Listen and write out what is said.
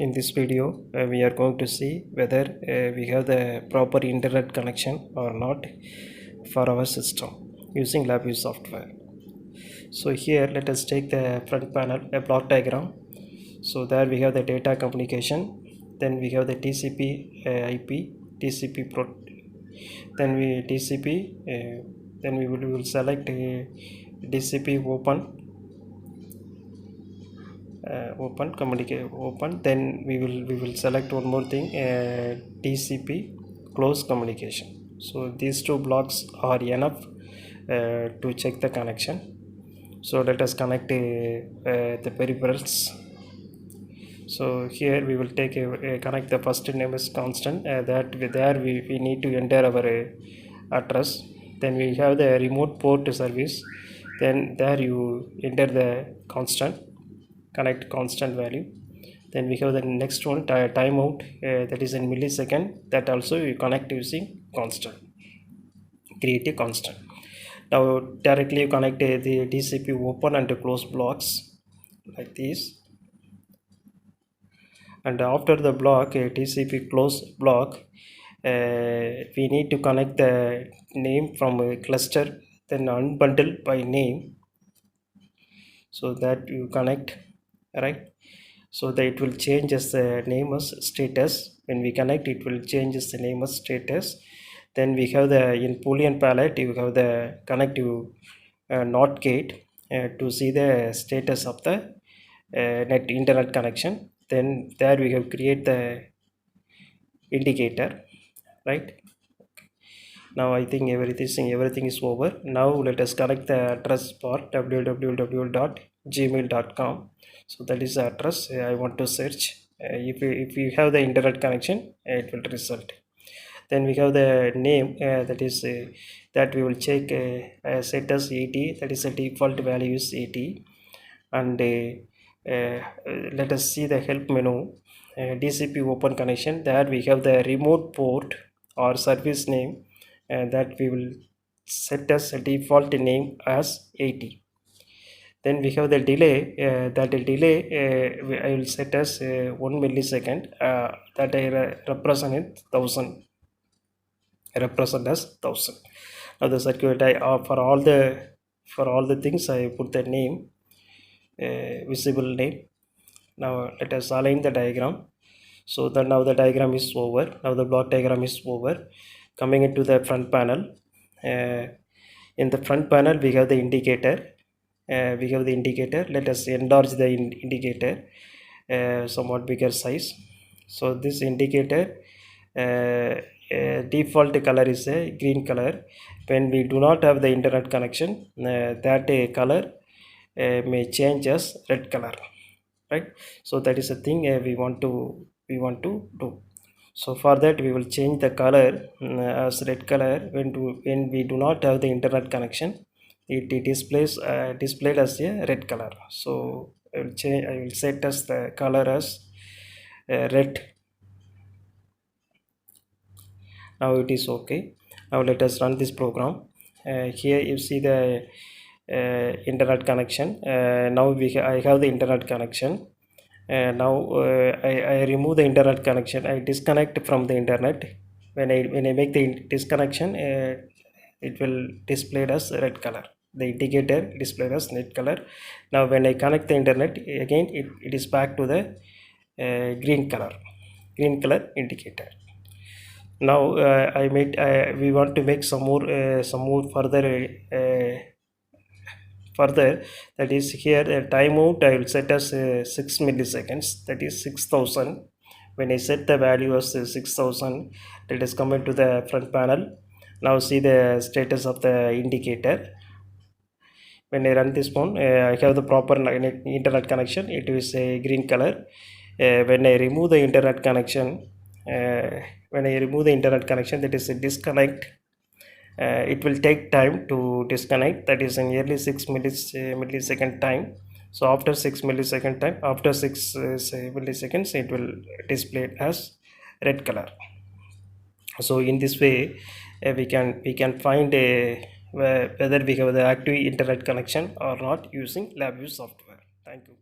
In this video we are going to see whether we have the proper internet connection or not for our system using LabVIEW software. So here let us take the front panel, a block diagram. So there we have the data communication, then we have the TCP IP, TCP pro, then we TCP, then we will select DCP open communicate open, then we will select one more thing, TCP close communication. So these two blocks are enough to check the connection. So let us connect the peripherals. So here we will take connect the first name is constant, that there we need to enter our address. Then we have the remote port service, then there you enter the constant, connect constant value. Then we have the next one, timeout, that is in millisecond, that also you connect using constant, create a constant. Now directly you connect the DCP open and close blocks like this, and after the block, a TCP close block, we need to connect the name from a cluster, then unbundle by name, so that you connect, right? So that it will change as the name as status. When we connect, it will change as the name as status. Then we have the in Boolean palette, you have the connective NOT gate to see the status of the net internet connection. Then there we have create the indicator, right? Now I think everything is over. Now let us connect the address part, www.gmail.com. so that is the address I want to search. If you have the internet connection, it will result. Then we have the name, that we will check, set as 80, that is the default value is 80. And let us see the help menu, DCP open connection. There we have the remote port or service name, that we will set as a default name as 80. Then we have the delay, that delay I will set as 1 millisecond, that I represent as 1000. Now the circuit for all the things I put the name, visible name. Now let us align the diagram. So now the diagram is over. Now the block diagram is over. Coming into the front panel, in the front panel we have the indicator. Let us enlarge the indicator, somewhat bigger size. So this indicator, default color is a green color. When we do not have the internet connection, that color may change as red color, right? So that is a thing we want to do. So for that we will change the color as red color. When we do not have the internet connection, it displays displayed as a red color. So I will set as the color as red. Now it is okay. Now let us run this program. Here you see the internet connection. Now I have the internet connection. Now I remove the internet connection. I disconnect from the internet. When I make the disconnection, it will display as red color. The indicator displayed as red color. Now when I connect the internet again, it is back to the green color indicator. Now we want to make some more further, that is here timeout I will set as 6 milliseconds, that is 6000. When I set the value as 6000, let us come into the front panel. Now see the status of the indicator. When I run this phone, I have the proper internet connection, it is a green color. When I remove the internet connection, that is a disconnect, it will take time to disconnect, that is in nearly 6 millisecond time. So after 6 millisecond time, after 6 milliseconds, it will display as red color. So in this way we can find whether we have the active internet connection or not using LabVIEW software. Thank you.